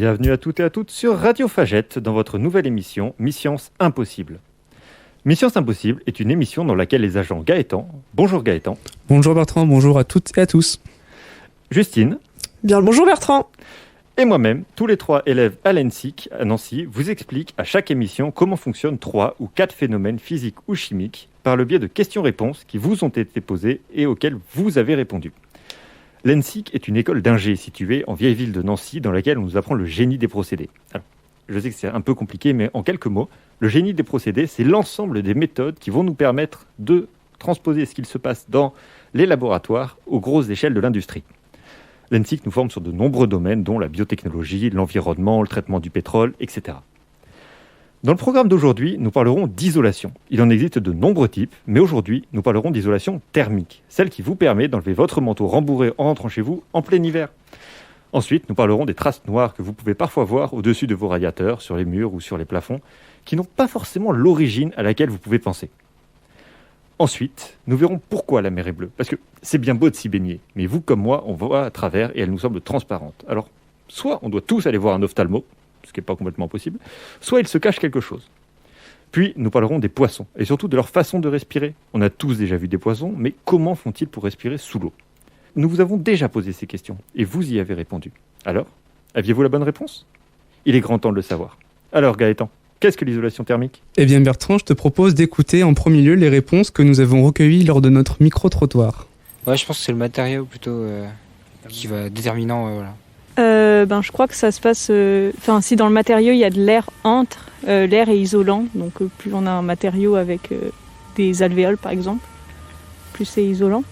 Bienvenue à toutes et à toutes sur Radio Fagette dans votre nouvelle émission Mi-Science Impossible. Mi-Science Impossible est une émission dans laquelle les agents Gaëtan, bonjour Gaëtan. Bonjour Bertrand, bonjour à toutes et à tous. Justine. Bien le bonjour Bertrand. Et moi-même, tous les trois élèves à l'ENSIC à Nancy, vous expliquent à chaque émission comment fonctionnent 3 ou 4 phénomènes physiques ou chimiques par le biais de questions-réponses qui vous ont été posées et auxquelles vous avez répondu. L'ENSIC est une école d'ingé située en vieille ville de Nancy dans laquelle on nous apprend le génie des procédés. Alors, je sais que c'est un peu compliqué, mais en quelques mots, le génie des procédés, c'est l'ensemble des méthodes qui vont nous permettre de transposer ce qu'il se passe dans les laboratoires aux grosses échelles de l'industrie. L'ENSIC nous forme sur de nombreux domaines, dont la biotechnologie, l'environnement, le traitement du pétrole, etc. Dans le programme d'aujourd'hui, nous parlerons d'isolation. Il en existe de nombreux types, mais aujourd'hui, nous parlerons d'isolation thermique, celle qui vous permet d'enlever votre manteau rembourré en rentrant chez vous en plein hiver. Ensuite, nous parlerons des traces noires que vous pouvez parfois voir au-dessus de vos radiateurs, sur les murs ou sur les plafonds, qui n'ont pas forcément l'origine à laquelle vous pouvez penser. Ensuite, nous verrons pourquoi la mer est bleue. Parce que c'est bien beau de s'y baigner, mais vous comme moi, on voit à travers et elle nous semble transparente. Alors, soit on doit tous aller voir un ophtalmo, ce qui n'est pas complètement possible, soit il se cache quelque chose. Puis, nous parlerons des poissons, et surtout de leur façon de respirer. On a tous déjà vu des poissons, mais comment font-ils pour respirer sous l'eau ? Nous vous avons déjà posé ces questions, et vous y avez répondu. Alors, aviez-vous la bonne réponse ? Il est grand temps de le savoir. Alors Gaëtan, qu'est-ce que l'isolation thermique ? Eh bien Bertrand, je te propose d'écouter en premier lieu les réponses que nous avons recueillies lors de notre micro-trottoir. Ouais, je pense que c'est le matériau plutôt qui va déterminant. Voilà. Je crois que ça se passe... si dans le matériau, il y a de l'air entre, l'air est isolant. Donc plus on a un matériau avec des alvéoles, par exemple, plus c'est isolant.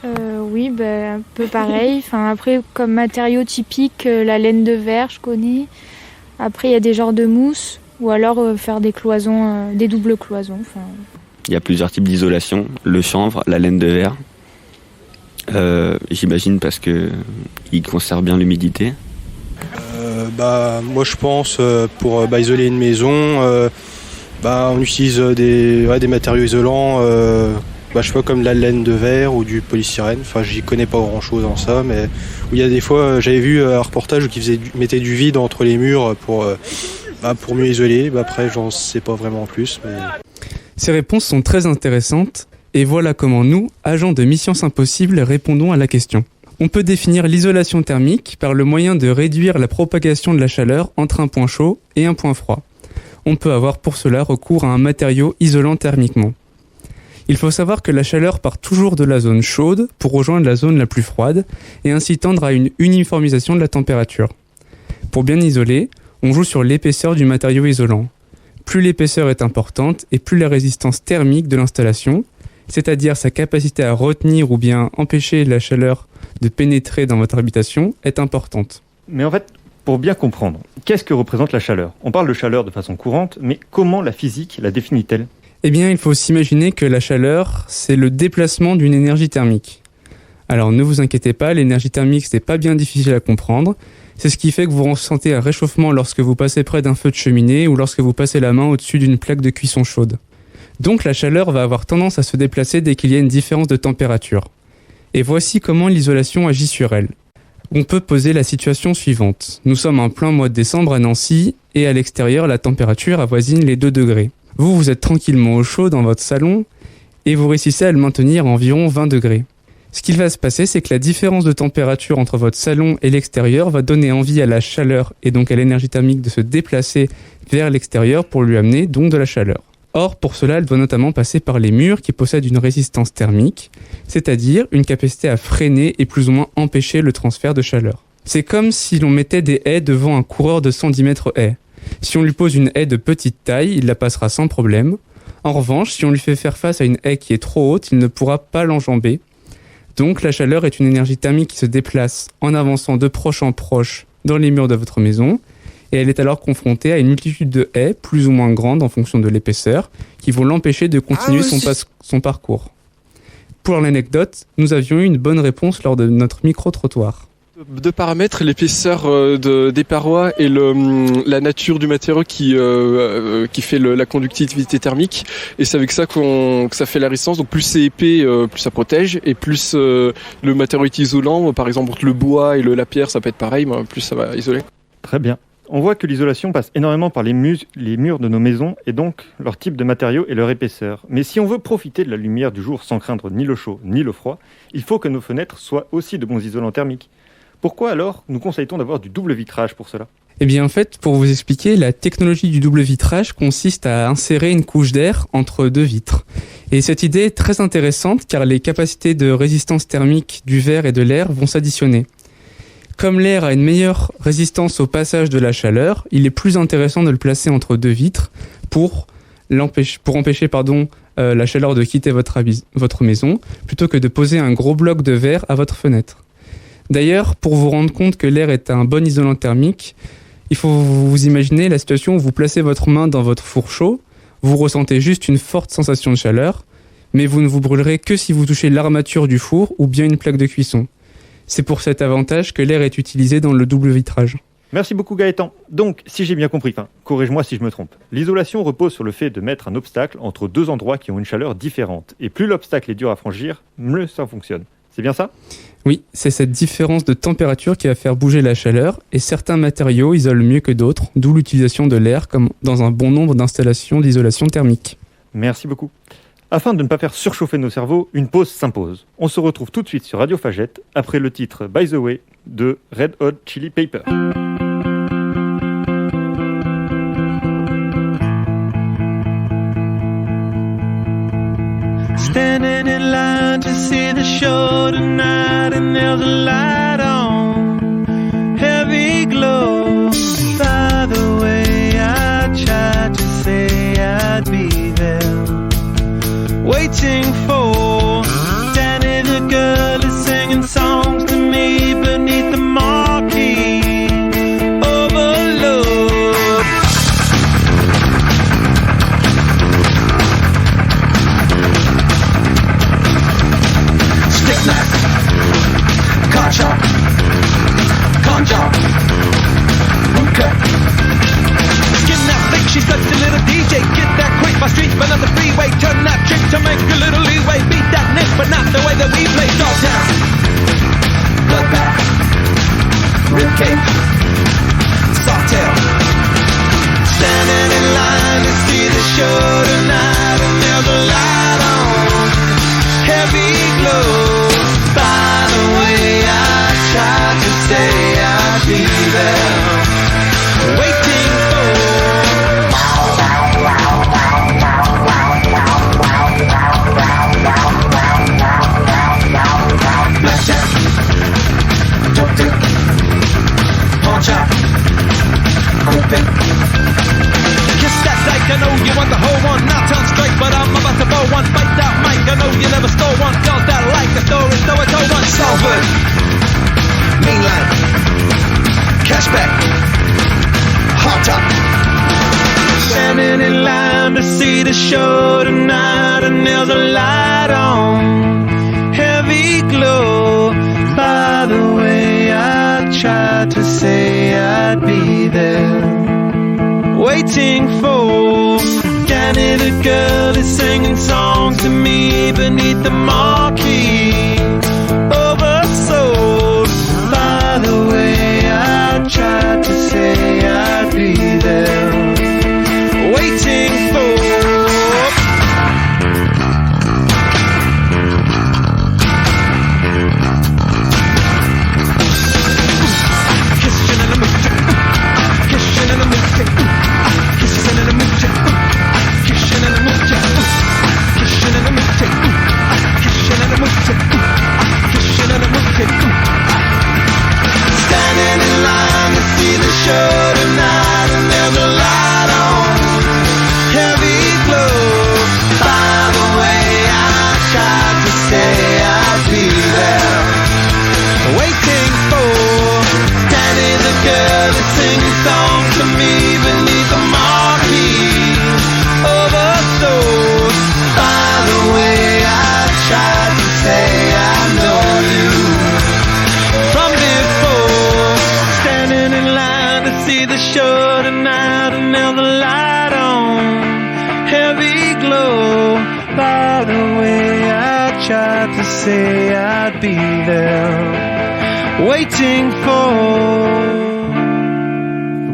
Oui, un peu pareil. Après, comme matériau typique, la laine de verre, je connais. Après, il y a des genres de mousse, ou alors faire des cloisons, des doubles cloisons. Il y a plusieurs types d'isolation, le chanvre, la laine de verre. J'imagine parce qu'il conserve bien l'humidité. Moi je pense pour isoler une maison, on utilise des matériaux isolants, je sais pas, comme la laine de verre ou du polystyrène. J'y connais pas grand chose en ça, mais il y a des fois j'avais vu un reportage qui mettait du vide entre les murs pour mieux isoler. Après j'en sais pas vraiment plus. Mais... Ces réponses sont très intéressantes. Et voilà comment nous, agents de Mi-Science Impossible, répondons à la question. On peut définir l'isolation thermique par le moyen de réduire la propagation de la chaleur entre un point chaud et un point froid. On peut avoir pour cela recours à un matériau isolant thermiquement. Il faut savoir que la chaleur part toujours de la zone chaude pour rejoindre la zone la plus froide et ainsi tendre à une uniformisation de la température. Pour bien isoler, on joue sur l'épaisseur du matériau isolant. Plus l'épaisseur est importante et plus la résistance thermique de l'installation, c'est-à-dire sa capacité à retenir ou bien empêcher la chaleur de pénétrer dans votre habitation, est importante. Mais en fait, pour bien comprendre, qu'est-ce que représente la chaleur ? On parle de chaleur de façon courante, mais comment la physique la définit-elle ? Eh bien, il faut s'imaginer que la chaleur, c'est le déplacement d'une énergie thermique. Alors ne vous inquiétez pas, l'énergie thermique, c'est pas bien difficile à comprendre. C'est ce qui fait que vous ressentez un réchauffement lorsque vous passez près d'un feu de cheminée ou lorsque vous passez la main au-dessus d'une plaque de cuisson chaude. Donc la chaleur va avoir tendance à se déplacer dès qu'il y a une différence de température. Et voici comment l'isolation agit sur elle. On peut poser la situation suivante. Nous sommes en plein mois de décembre à Nancy et à l'extérieur la température avoisine les 2 degrés. Vous êtes tranquillement au chaud dans votre salon et vous réussissez à le maintenir à environ 20 degrés. Ce qu'il va se passer, c'est que la différence de température entre votre salon et l'extérieur va donner envie à la chaleur et donc à l'énergie thermique de se déplacer vers l'extérieur pour lui amener donc de la chaleur. Or, pour cela, elle doit notamment passer par les murs qui possèdent une résistance thermique, c'est-à-dire une capacité à freiner et plus ou moins empêcher le transfert de chaleur. C'est comme si l'on mettait des haies devant un coureur de 110 mètres haies. Si on lui pose une haie de petite taille, il la passera sans problème. En revanche, si on lui fait faire face à une haie qui est trop haute, il ne pourra pas l'enjamber. Donc, la chaleur est une énergie thermique qui se déplace en avançant de proche en proche dans les murs de votre maison, et elle est alors confrontée à une multitude de haies, plus ou moins grandes en fonction de l'épaisseur, qui vont l'empêcher de continuer son parcours. Pour l'anecdote, nous avions eu une bonne réponse lors de notre micro-trottoir. Deux paramètres, l'épaisseur des parois et la nature du matériau qui fait la conductivité thermique. Et c'est avec ça que ça fait la résistance. Donc plus c'est épais, plus ça protège. Et plus le matériau est isolant, par exemple le bois et la pierre, ça peut être pareil, plus ça va isoler. Très bien. On voit que l'isolation passe énormément par les murs de nos maisons et donc leur type de matériaux et leur épaisseur. Mais si on veut profiter de la lumière du jour sans craindre ni le chaud ni le froid, il faut que nos fenêtres soient aussi de bons isolants thermiques. Pourquoi alors nous conseille-t-on d'avoir du double vitrage pour cela ? Eh bien en fait, pour vous expliquer, la technologie du double vitrage consiste à insérer une couche d'air entre deux vitres. Et cette idée est très intéressante car les capacités de résistance thermique du verre et de l'air vont s'additionner. Comme l'air a une meilleure résistance au passage de la chaleur, il est plus intéressant de le placer entre deux vitres pour empêcher la chaleur de quitter votre maison, plutôt que de poser un gros bloc de verre à votre fenêtre. D'ailleurs, pour vous rendre compte que l'air est un bon isolant thermique, il faut vous imaginer la situation où vous placez votre main dans votre four chaud, vous ressentez juste une forte sensation de chaleur, mais vous ne vous brûlerez que si vous touchez l'armature du four ou bien une plaque de cuisson. C'est pour cet avantage que l'air est utilisé dans le double vitrage. Merci beaucoup Gaëtan. Donc, si j'ai bien compris, corrige-moi si je me trompe, l'isolation repose sur le fait de mettre un obstacle entre deux endroits qui ont une chaleur différente. Et plus l'obstacle est dur à franchir, mieux ça fonctionne. C'est bien ça ? Oui, c'est cette différence de température qui va faire bouger la chaleur et certains matériaux isolent mieux que d'autres, d'où l'utilisation de l'air comme dans un bon nombre d'installations d'isolation thermique. Merci beaucoup. Afin de ne pas faire surchauffer nos cerveaux, une pause s'impose. On se retrouve tout de suite sur Radio Fagette après le titre By the Way de Red Hot Chili Peppers. Standing in line to see the show tonight, and there's a light on, heavy glow. By the way, I tried to say I'd be there, waiting for Danny the girl is singing songs to me beneath the marquee. Overload. Car chop, con job, okay. Skin that flick, she's such a little DJ. Get that quick, my street, but not the freeway. Turn that trick to make a little leeway. Beat that nick, but not the way that we play. Dog down, bloodbath, ribcage, sawtail. Standing in line to see the show tonight, and there's a light on, heavy glow. By the way, I tried to say I'd be there, waiting for. Blackjack, dope dick, pawn shop, open. Kiss that dyke, I know you want the whole one. Not on strike, but I'm about to blow one. Bite that mic, I know you never stole one. Girls that like the story, so I told one. Salford, mainline, cashback, hot top. Standing in line to see the show tonight, and there's a light on, heavy glow. By the way, I tried to say I'd be there, waiting for Danny the girl is singing songs to me beneath the marquee. Oversold. By the way, I tried to say I'd be there, waiting for. Kissing in the mood, kissing in the mood, kissing in the mood, kissing in the mood, kissing in the mood, kissing in the mood. we glow. By the way, I tried to say I'd be there, waiting for.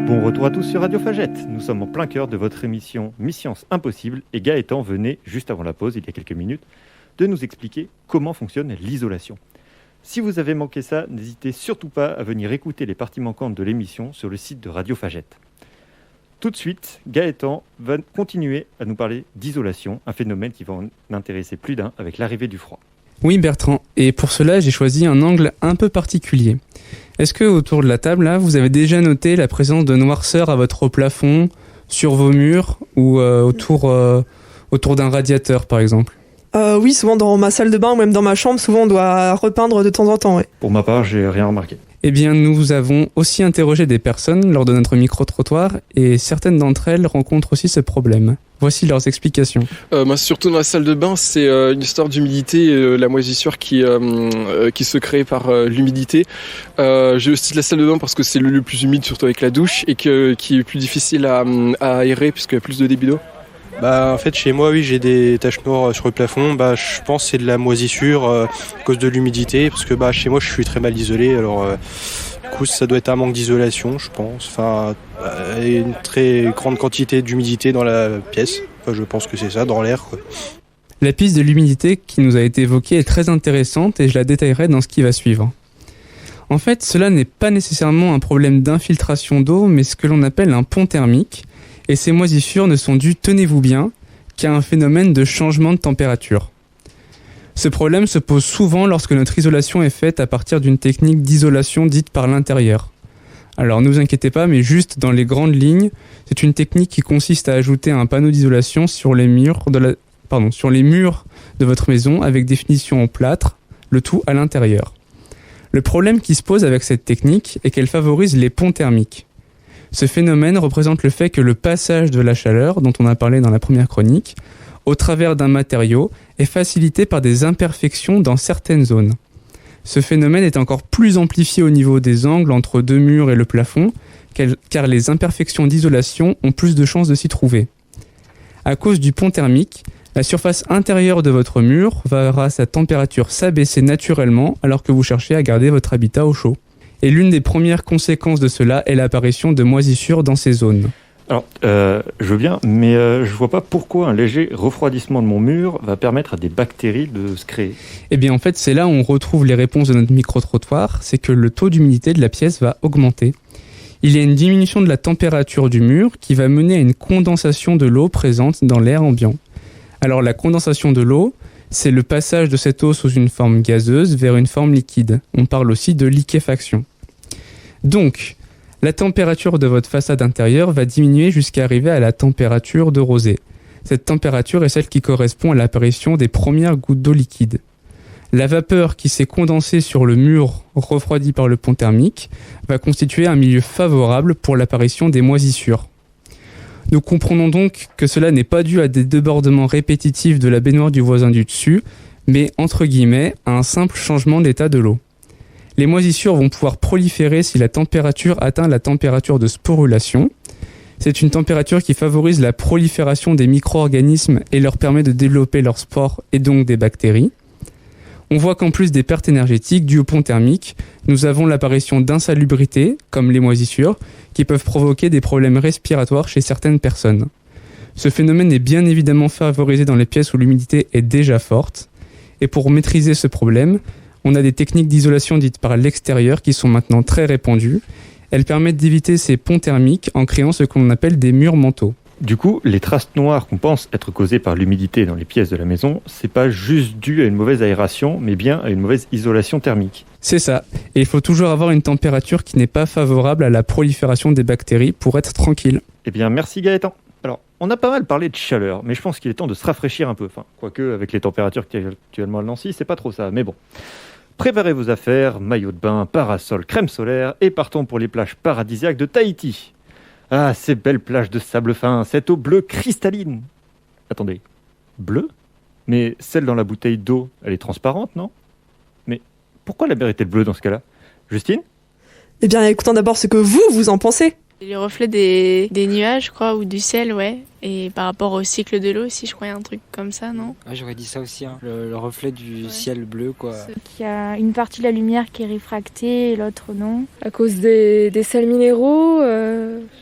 Bon retour à tous sur Radio Fagette. Nous sommes en plein cœur de votre émission Mi-Science Impossible et Gaëtan venait, juste avant la pause, il y a quelques minutes, de nous expliquer comment fonctionne l'isolation. Si vous avez manqué ça, n'hésitez surtout pas à venir écouter les parties manquantes de l'émission sur le site de Radio Fagette. Tout de suite, Gaëtan va continuer à nous parler d'isolation, un phénomène qui va en intéresser plus d'un avec l'arrivée du froid. Oui Bertrand, et pour cela j'ai choisi un angle un peu particulier. Est-ce que autour de la table, là, vous avez déjà noté la présence de noirceur à votre plafond, sur vos murs ou autour d'un radiateur par exemple ? Oui, souvent dans ma salle de bain ou même dans ma chambre, souvent on doit repeindre de temps en temps. Ouais. Pour ma part, j'ai rien remarqué. Eh bien, nous avons aussi interrogé des personnes lors de notre micro-trottoir et certaines d'entre elles rencontrent aussi ce problème. Voici leurs explications. Surtout dans la salle de bain, c'est une histoire d'humidité, la moisissure qui se crée par l'humidité. J'ai aussi la salle de bain parce que c'est le lieu le plus humide, surtout avec la douche, et qui est plus difficile à aérer puisqu'il y a plus de débit d'eau. Bah en fait chez moi oui j'ai des taches noires sur le plafond, bah je pense que c'est de la moisissure à cause de l'humidité parce que bah chez moi je suis très mal isolé, alors du coup ça doit être un manque d'isolation je pense, enfin une très grande quantité d'humidité dans la pièce, enfin je pense que c'est ça, dans l'air quoi. La piste de l'humidité qui nous a été évoquée est très intéressante et je la détaillerai dans ce qui va suivre. En fait, cela n'est pas nécessairement un problème d'infiltration d'eau, mais ce que l'on appelle un pont thermique. Et ces moisissures ne sont dues, tenez-vous bien, qu'à un phénomène de changement de température. Ce problème se pose souvent lorsque notre isolation est faite à partir d'une technique d'isolation dite par l'intérieur. Alors ne vous inquiétez pas, mais juste dans les grandes lignes, c'est une technique qui consiste à ajouter un panneau d'isolation sur les murs de votre maison avec des finitions en plâtre, le tout à l'intérieur. Le problème qui se pose avec cette technique est qu'elle favorise les ponts thermiques. Ce phénomène représente le fait que le passage de la chaleur, dont on a parlé dans la première chronique, au travers d'un matériau est facilité par des imperfections dans certaines zones. Ce phénomène est encore plus amplifié au niveau des angles entre deux murs et le plafond, car les imperfections d'isolation ont plus de chances de s'y trouver. À cause du pont thermique, la surface intérieure de votre mur verra sa température s'abaisser naturellement alors que vous cherchez à garder votre habitat au chaud. Et l'une des premières conséquences de cela est l'apparition de moisissures dans ces zones. Alors, je veux bien, mais je vois pas pourquoi un léger refroidissement de mon mur va permettre à des bactéries de se créer. Eh bien, en fait, c'est là où on retrouve les réponses de notre micro-trottoir, c'est que le taux d'humidité de la pièce va augmenter. Il y a une diminution de la température du mur qui va mener à une condensation de l'eau présente dans l'air ambiant. Alors, la condensation de l'eau, c'est le passage de cette eau sous une forme gazeuse vers une forme liquide. On parle aussi de liquéfaction. Donc, la température de votre façade intérieure va diminuer jusqu'à arriver à la température de rosée. Cette température est celle qui correspond à l'apparition des premières gouttes d'eau liquide. La vapeur qui s'est condensée sur le mur refroidi par le pont thermique va constituer un milieu favorable pour l'apparition des moisissures. Nous comprenons donc que cela n'est pas dû à des débordements répétitifs de la baignoire du voisin du dessus, mais entre guillemets à un simple changement d'état de l'eau. Les moisissures vont pouvoir proliférer si la température atteint la température de sporulation. C'est une température qui favorise la prolifération des micro-organismes et leur permet de développer leurs spores et donc des bactéries. On voit qu'en plus des pertes énergétiques dues au pont thermique, nous avons l'apparition d'insalubrités, comme les moisissures, qui peuvent provoquer des problèmes respiratoires chez certaines personnes. Ce phénomène est bien évidemment favorisé dans les pièces où l'humidité est déjà forte. Et pour maîtriser ce problème, on a des techniques d'isolation dites par l'extérieur qui sont maintenant très répandues. Elles permettent d'éviter ces ponts thermiques en créant ce qu'on appelle des murs manteaux. Du coup, les traces noires qu'on pense être causées par l'humidité dans les pièces de la maison, c'est pas juste dû à une mauvaise aération, mais bien à une mauvaise isolation thermique. C'est ça. Et il faut toujours avoir une température qui n'est pas favorable à la prolifération des bactéries pour être tranquille. Eh bien, merci Gaëtan. Alors, on a pas mal parlé de chaleur, mais je pense qu'il est temps de se rafraîchir un peu. Enfin, quoique, avec les températures qu'il y a actuellement à Nancy, c'est pas trop ça, mais bon. Préparez vos affaires, maillot de bain, parasol, crème solaire, et partons pour les plages paradisiaques de Tahiti. Ah, ces belles plages de sable fin, cette eau bleue cristalline. Attendez, bleue ? Mais celle dans la bouteille d'eau, elle est transparente, non ? Mais pourquoi la mer est-elle bleue dans ce cas-là ? Justine ? Eh bien, écoutons d'abord ce que vous en pensez. Les reflets des nuages, je crois, ou du ciel, ouais. Et par rapport au cycle de l'eau aussi, je crois qu'il y a un truc comme ça, non ? Ouais, j'aurais dit ça aussi, hein. Le reflet du ciel bleu, quoi. Il y a une partie de la lumière qui est réfractée et l'autre non. À cause des sels minéraux.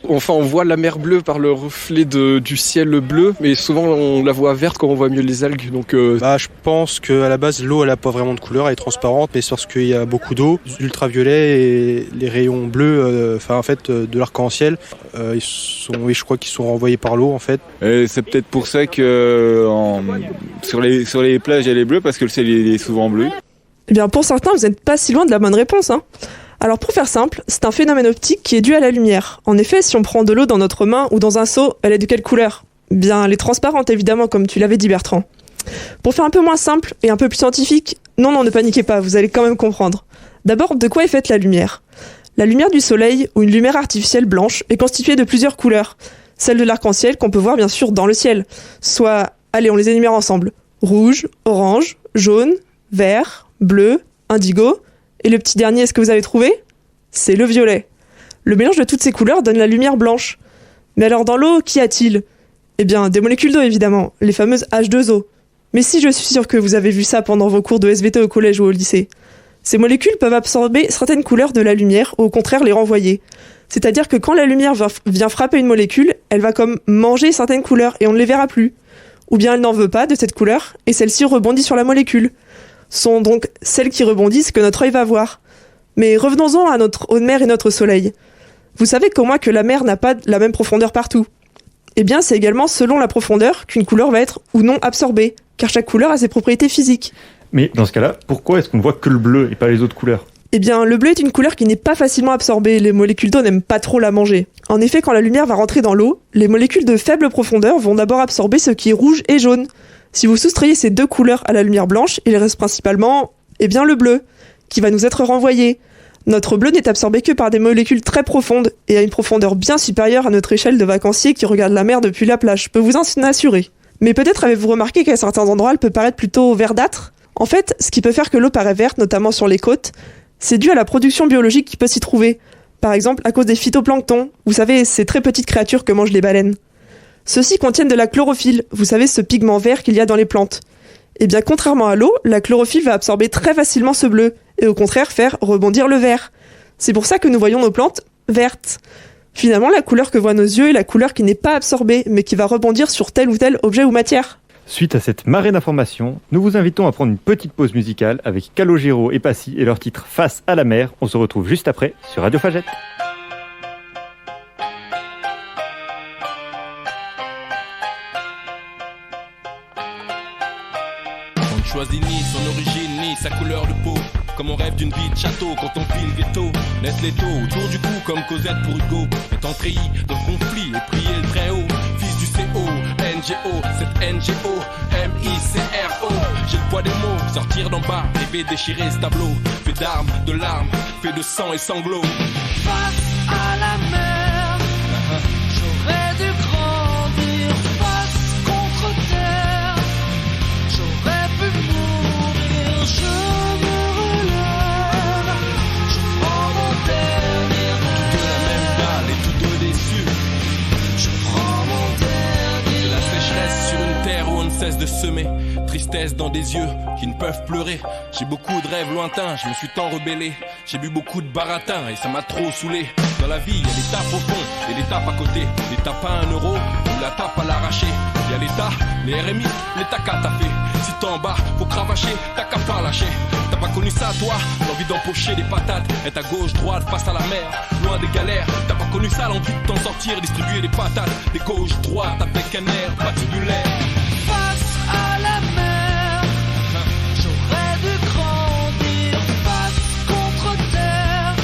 Enfin, on voit la mer bleue par le reflet du ciel bleu, mais souvent on la voit verte quand on voit mieux les algues. Donc, je pense qu'à la base, l'eau, elle a pas vraiment de couleur, elle est transparente, mais c'est parce qu'il y a beaucoup d'eau, l'ultraviolet et les rayons bleus, de l'arc-en-ciel, je crois qu'ils sont renvoyés par l'eau, en fait. Et c'est peut-être pour ça que sur les plages, elle est bleue, parce que le ciel est souvent bleu. Eh bien, pour certains, vous n'êtes pas si loin de la bonne réponse, hein. Alors, pour faire simple, c'est un phénomène optique qui est dû à la lumière. En effet, si on prend de l'eau dans notre main ou dans un seau, elle est de quelle couleur ? Bien, elle est transparente, évidemment, comme tu l'avais dit, Bertrand. Pour faire un peu moins simple et un peu plus scientifique, non, ne paniquez pas, vous allez quand même comprendre. D'abord, de quoi est faite la lumière ? La lumière du soleil, ou une lumière artificielle blanche, est constituée de plusieurs couleurs. Celle de l'arc-en-ciel qu'on peut voir bien sûr dans le ciel. Soit, allez, on les énumère ensemble. Rouge, orange, jaune, vert, bleu, indigo. Et le petit dernier, est-ce que vous avez trouvé ? C'est le violet. Le mélange de toutes ces couleurs donne la lumière blanche. Mais alors dans l'eau, qu'y a-t-il ? Eh bien, des molécules d'eau évidemment, les fameuses H2O. Mais si, je suis sûre que vous avez vu ça pendant vos cours de SVT au collège ou au lycée. Ces molécules peuvent absorber certaines couleurs de la lumière ou au contraire les renvoyer. C'est-à-dire que quand la lumière vient frapper une molécule, elle va comme manger certaines couleurs et on ne les verra plus. Ou bien elle n'en veut pas de cette couleur et celle-ci rebondit sur la molécule. Ce sont donc celles qui rebondissent que notre œil va voir. Mais revenons-en à notre eau de mer et notre soleil. Vous savez qu'au moins que la mer n'a pas la même profondeur partout. Eh bien, c'est également selon la profondeur qu'une couleur va être ou non absorbée, car chaque couleur a ses propriétés physiques. Mais dans ce cas-là, pourquoi est-ce qu'on ne voit que le bleu et pas les autres couleurs ? Eh bien, le bleu est une couleur qui n'est pas facilement absorbée, les molécules d'eau n'aiment pas trop la manger. En effet, quand la lumière va rentrer dans l'eau, les molécules de faible profondeur vont d'abord absorber ce qui est rouge et jaune. Si vous soustrayez ces deux couleurs à la lumière blanche, il reste principalement, le bleu, qui va nous être renvoyé. Notre bleu n'est absorbé que par des molécules très profondes et à une profondeur bien supérieure à notre échelle de vacancier qui regarde la mer depuis la plage, je peux vous en assurer. Mais peut-être avez-vous remarqué qu'à certains endroits, elle peut paraître plutôt verdâtre ? En fait, ce qui peut faire que l'eau paraît verte, notamment sur les côtes, c'est dû à la production biologique qui peut s'y trouver. Par exemple, à cause des phytoplanctons, vous savez, ces très petites créatures que mangent les baleines. Ceux-ci contiennent de la chlorophylle, vous savez, ce pigment vert qu'il y a dans les plantes. Eh bien, contrairement à l'eau, la chlorophylle va absorber très facilement ce bleu, et au contraire faire rebondir le vert. C'est pour ça que nous voyons nos plantes vertes. Finalement, la couleur que voient nos yeux est la couleur qui n'est pas absorbée, mais qui va rebondir sur tel ou tel objet ou matière. Suite à cette marée d'informations, nous vous invitons à prendre une petite pause musicale avec Calogero et Passy et leur titre Face à la mer. On se retrouve juste après sur Radio Fagette. On ne choisit ni son origine ni sa couleur de peau. Comme on rêve d'une vie de château quand on file veto. Laisse les taux autour du cou comme Cosette pour Hugo. Étant treillis dans le conflit et prier le très haut. Fils du CO, NGO, cette NGO, MICRO. J'ai le poids des mots, sortir d'en bas, rêver déchirer ce tableau. Fait d'armes, de larmes, fait de sang et sanglots. Face à la mer, j'aurais dû grandir. Face contre terre, j'aurais pu mourir. Je me relève, je prends mon dernier rêve. Que la même dalle et tous deux déçus. Je prends mon dernier rêve. La sécheresse sur une terre où on ne cesse de semer. Tristesse dans des yeux qui ne peuvent pleurer. J'ai beaucoup de rêves lointains, je me suis tant rebellé. J'ai bu beaucoup de baratin et ça m'a trop saoulé. Dans la vie, il y a l'étape au fond et l'étape à côté. L'étape à 1 euro ou la tape à l'arracher. Il y a l'État, les RMI, l'État qu'à taper. Si t'es en bas, faut cravacher, t'as qu'à pas lâcher. T'as pas connu ça toi, l'envie d'empocher des patates. Être à gauche, droite, face à la mer, loin des galères. T'as pas connu ça, l'envie de t'en sortir, distribuer des patates. Des gauche, droite, avec un air patibulaire. Face à la mer, j'aurais dû grandir. Face contre terre,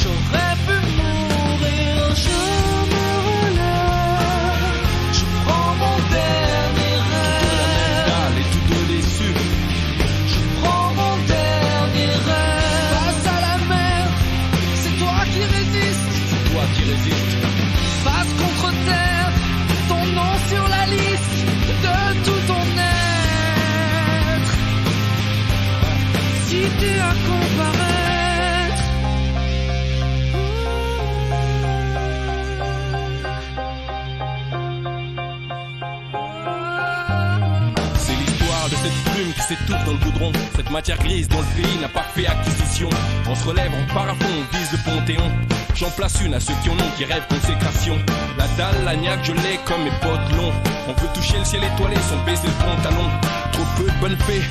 j'aurais pu mourir. Je me relève, je prends mon dernier rêve. Et tous deux déçus. Je prends mon dernier rêve. Face à la mer, c'est toi qui résistes. C'est toi qui résistes. Face contre terre, ton nom sur la liste. s'étouffe dans le goudron. Cette matière grise dont le pays n'a pas fait acquisition. On se relève, on part à fond, on vise le Panthéon. J'en place une à ceux qui en ont, qui rêvent consécration. La dalle, l'agnac, je l'ai comme mes potes longs. On veut toucher le ciel étoilé sans baisser le pantalon. Trop peu de bonnes fées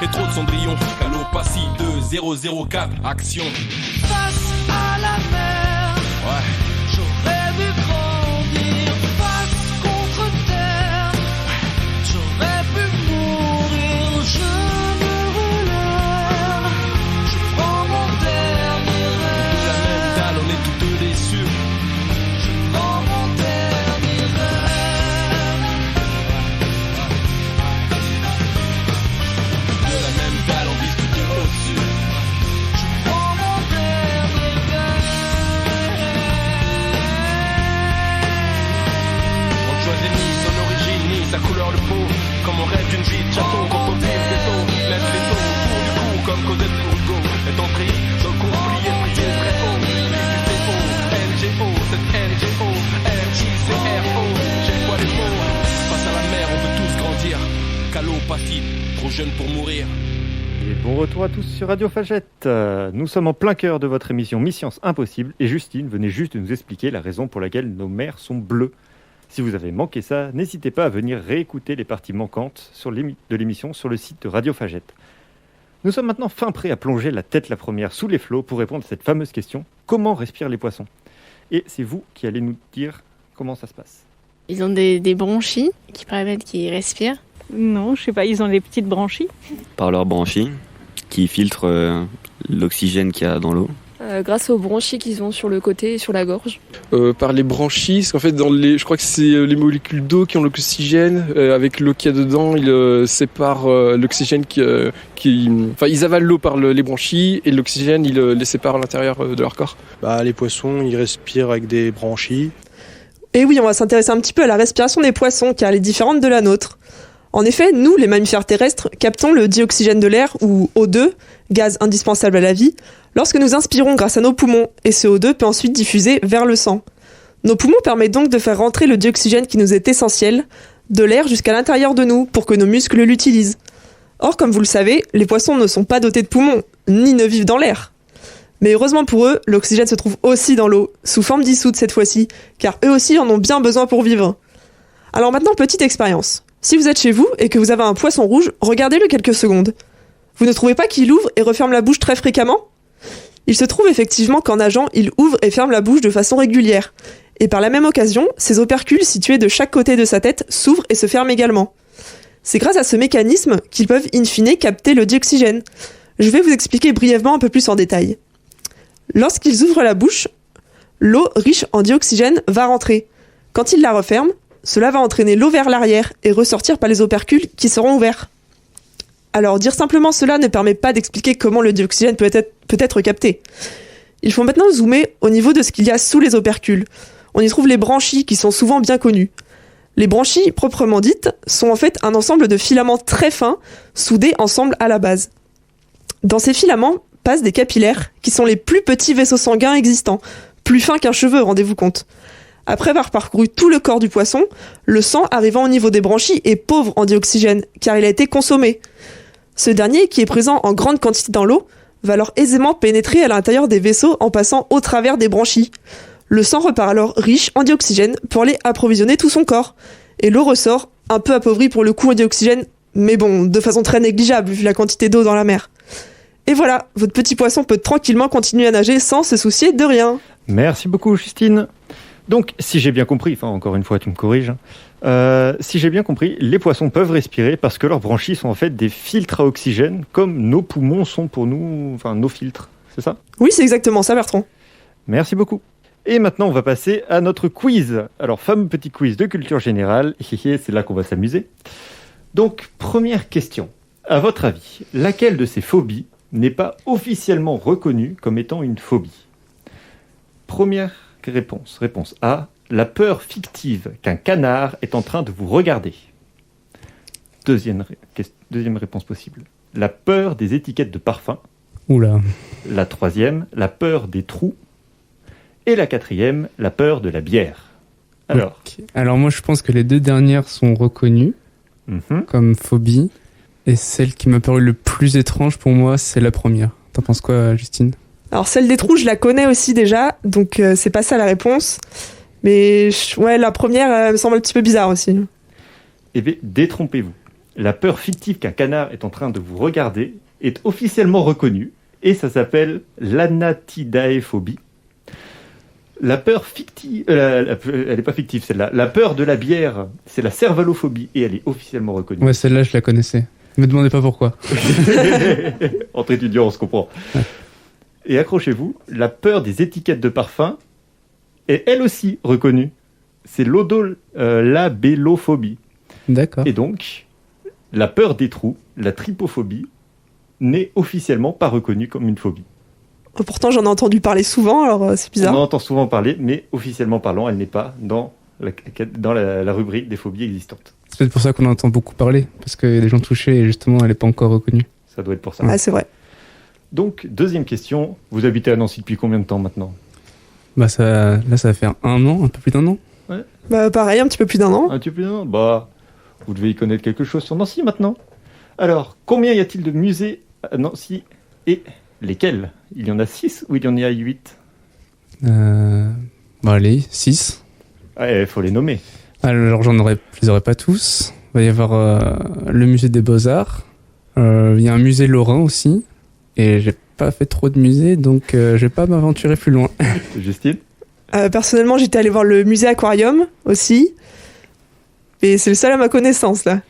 et trop de cendrillon. Calopassie 2004, action. Face à la mer, Ouais. j'aurais vu grandir. Face contre terre, j'aurais pu mourir. Je me relève, je prends mon dernier rêve. De la même dalle, on est tous déçus. Je prends mon dernier rêve. De la même dalle, on vise tout au-dessus. Je prends mon dernier On ne choisit ni son origine, ni sa couleur de peau. Comme on rêve d'une vie de château, qu'on peut vivre des taux. Lève les taux autour du cou, comme Cosette Bourgo. Est entré dans le conflit et prier très haut. LUCO, NGO, cette NGO, MJCRO. J'ai le poids des mots. Face à la mer, on veut tous grandir. Calopassie, trop jeune pour mourir. Et bon retour à tous sur Radio Fagette. Nous sommes en plein cœur de votre émission Mi-Science Impossible et Justine venait juste de nous expliquer la raison pour laquelle nos mers sont bleues. Si vous avez manqué ça, n'hésitez pas à venir réécouter les parties manquantes de l'émission sur le site de Radio Fagette. Nous sommes maintenant fin prêts à plonger la tête la première sous les flots pour répondre à cette fameuse question: comment respirent les poissons? Et c'est vous qui allez nous dire comment ça se passe. Ils ont des bronchies qui permettent qu'ils respirent. Non, je sais pas, ils ont des petites branchies. Par leurs branchies qui filtrent l'oxygène qu'il y a dans l'eau. Grâce aux branchies qu'ils ont sur le côté et sur la gorge. Par les branchies, parce qu'en fait, je crois que c'est les molécules d'eau qui ont l'oxygène. Avec l'eau qu'il y a dedans, ils séparent l'oxygène Enfin, ils avalent l'eau par les branchies et l'oxygène, ils les séparent à l'intérieur de leur corps. Les poissons, ils respirent avec des branchies. Et oui, on va s'intéresser un petit peu à la respiration des poissons, car elle est différente de la nôtre. En effet, nous, les mammifères terrestres, captons le dioxygène de l'air, ou O2, gaz indispensable à la vie, lorsque nous inspirons grâce à nos poumons, et ce O2 peut ensuite diffuser vers le sang. Nos poumons permettent donc de faire rentrer le dioxygène qui nous est essentiel, de l'air jusqu'à l'intérieur de nous, pour que nos muscles l'utilisent. Or, comme vous le savez, les poissons ne sont pas dotés de poumons, ni ne vivent dans l'air. Mais heureusement pour eux, l'oxygène se trouve aussi dans l'eau, sous forme dissoute cette fois-ci, car eux aussi en ont bien besoin pour vivre. Alors maintenant, petite expérience. Si vous êtes chez vous et que vous avez un poisson rouge, regardez-le quelques secondes. Vous ne trouvez pas qu'il ouvre et referme la bouche très fréquemment ? Il se trouve effectivement qu'en nageant, il ouvre et ferme la bouche de façon régulière. Et par la même occasion, ses opercules situés de chaque côté de sa tête s'ouvrent et se ferment également. C'est grâce à ce mécanisme qu'ils peuvent in fine capter le dioxygène. Je vais vous expliquer brièvement un peu plus en détail. Lorsqu'ils ouvrent la bouche, l'eau riche en dioxygène va rentrer. Quand ils la referment, cela va entraîner l'eau vers l'arrière et ressortir par les opercules qui seront ouverts. Alors dire simplement cela ne permet pas d'expliquer comment le dioxygène peut être capté. Il faut maintenant zoomer au niveau de ce qu'il y a sous les opercules. On y trouve les branchies qui sont souvent bien connues. Les branchies, proprement dites, sont en fait un ensemble de filaments très fins, soudés ensemble à la base. Dans ces filaments passent des capillaires, qui sont les plus petits vaisseaux sanguins existants, plus fins qu'un cheveu, rendez-vous compte. Après avoir parcouru tout le corps du poisson, le sang arrivant au niveau des branchies est pauvre en dioxygène, car il a été consommé. Ce dernier, qui est présent en grande quantité dans l'eau, va alors aisément pénétrer à l'intérieur des vaisseaux en passant au travers des branchies. Le sang repart alors riche en dioxygène pour aller approvisionner tout son corps. Et l'eau ressort un peu appauvrie pour le coup en dioxygène, mais bon, de façon très négligeable vu la quantité d'eau dans la mer. Et voilà, votre petit poisson peut tranquillement continuer à nager sans se soucier de rien. Merci beaucoup, Justine. Donc, si j'ai bien compris, enfin encore une fois tu me corriges, si j'ai bien compris, les poissons peuvent respirer parce que leurs branchies sont en fait des filtres à oxygène, comme nos poumons sont pour nous, enfin nos filtres, c'est ça ? Oui, c'est exactement ça, Bertrand. Merci beaucoup. Et maintenant, on va passer à notre quiz. Alors, fameux petit quiz de culture générale, c'est là qu'on va s'amuser. Donc, première question. À votre avis, laquelle de ces phobies n'est pas officiellement reconnue comme étant une phobie ? Première réponse. Réponse A. La peur fictive qu'un canard est en train de vous regarder. Deuxième réponse possible. La peur des étiquettes de parfum. Oula. La troisième. La peur des trous. Et la quatrième. La peur de la bière. Alors, Alors moi je pense que les deux dernières sont reconnues comme phobie. Et celle qui m'a paru le plus étrange pour moi, c'est la première. T'en penses quoi, Justine ? Alors celle des trous, je la connais aussi déjà, donc c'est pas ça la réponse. Mais ouais, la première me semble un petit peu bizarre aussi. Eh bien, détrompez-vous. La peur fictive qu'un canard est en train de vous regarder est officiellement reconnue, et ça s'appelle l'anatidaephobie. La peur fictive, elle n'est pas fictive celle-là. La peur de la bière, c'est la cervalophobie, et elle est officiellement reconnue. Ouais, celle-là, je la connaissais. Ne me demandez pas pourquoi. Entre étudiants, on se comprend. Ouais. Et accrochez-vous, la peur des étiquettes de parfum est elle aussi reconnue. C'est l'odolabellophobie. D'accord. Et donc, la peur des trous, la trypophobie, n'est officiellement pas reconnue comme une phobie. Pourtant, j'en ai entendu parler souvent, alors c'est bizarre. On en entend souvent parler, mais officiellement parlant, elle n'est pas dans la rubrique des phobies existantes. C'est peut-être pour ça qu'on en entend beaucoup parler, parce qu'il y a des gens touchés et justement, elle n'est pas encore reconnue. Ça doit être pour ça. Ah, c'est vrai. Donc, deuxième question, vous habitez à Nancy depuis combien de temps maintenant ? Bah ça va faire 1 an, un peu plus d'1 an. Ouais. Bah pareil, un petit peu plus d'1 an. Un petit peu plus d'1 an. Bah, vous devez y connaître quelque chose sur Nancy maintenant. Alors, combien y a-t-il de musées à Nancy et lesquels ? Il y en a 6 ou il y en a 8 ? Bah allez, 6. Ah, il faut les nommer. Alors je les aurais pas tous. Il va y avoir le musée des Beaux-Arts. Il y a un musée lorrain aussi. Et j'ai pas fait trop de musées, donc je vais pas m'aventurer plus loin. Justine ? Personnellement, j'étais allée voir le musée Aquarium aussi. Et c'est le seul à ma connaissance, là.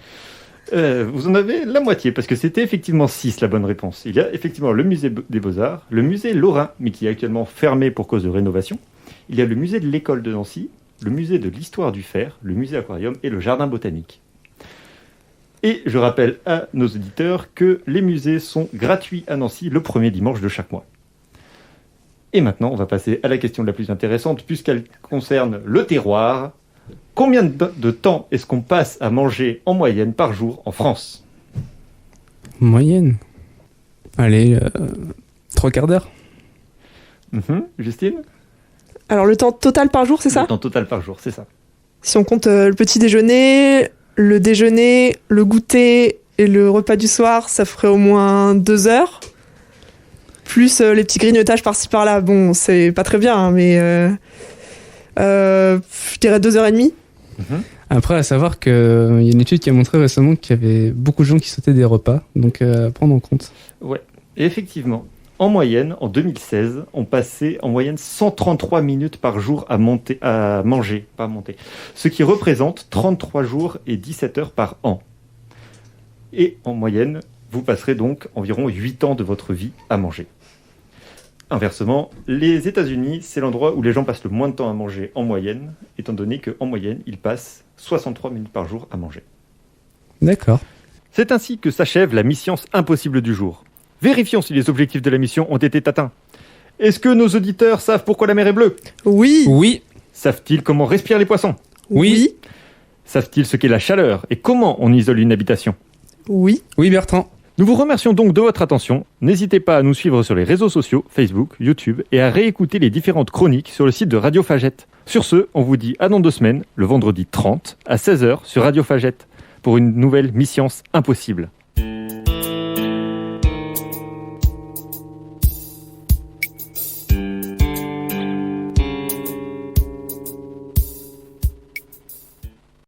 Vous en avez la moitié, parce que c'était effectivement 6 la bonne réponse. Il y a effectivement le musée des Beaux-Arts, le musée lorrain, mais qui est actuellement fermé pour cause de rénovation. Il y a le musée de l'école de Nancy, le musée de l'histoire du fer, le musée Aquarium et le jardin botanique. Et je rappelle à nos auditeurs que les musées sont gratuits à Nancy le premier dimanche de chaque mois. Et maintenant, on va passer à la question la plus intéressante, puisqu'elle concerne le terroir. Combien de temps est-ce qu'on passe à manger en moyenne par jour en France ? Moyenne ? Allez, 3/4 d'heure. Justine ? Alors le temps total par jour, c'est ça ? Le temps total par jour, c'est ça. Si on compte le petit déjeuner, le déjeuner, le goûter et le repas du soir, ça ferait au moins 2 heures. Plus les petits grignotages par-ci par-là. Bon, c'est pas très bien, hein, mais je dirais 2h30. Après, à savoir qu'il y a une étude qui a montré récemment qu'il y avait beaucoup de gens qui sautaient des repas, donc à prendre en compte. Ouais, et effectivement, en moyenne, en 2016, on passait en moyenne 133 minutes par jour à manger, ce qui représente 33 jours et 17 heures par an. Et en moyenne, vous passerez donc environ 8 ans de votre vie à manger. Inversement, les États-Unis, c'est l'endroit où les gens passent le moins de temps à manger en moyenne, étant donné qu'en moyenne, ils passent 63 minutes par jour à manger. D'accord. C'est ainsi que s'achève la mission impossible du jour. Vérifions si les objectifs de la mission ont été atteints. Est-ce que nos auditeurs savent pourquoi la mer est bleue ? Oui. Oui. Savent-ils comment respirent les poissons ? Oui. Savent-ils ce qu'est la chaleur et comment on isole une habitation ? Oui. Oui, Bertrand. Nous vous remercions donc de votre attention. N'hésitez pas à nous suivre sur les réseaux sociaux, Facebook, YouTube, et à réécouter les différentes chroniques sur le site de Radio Fagette. Sur ce, on vous dit à dans 2 semaines, le vendredi 30, à 16h sur Radio Fagette, pour une nouvelle Mission Impossible.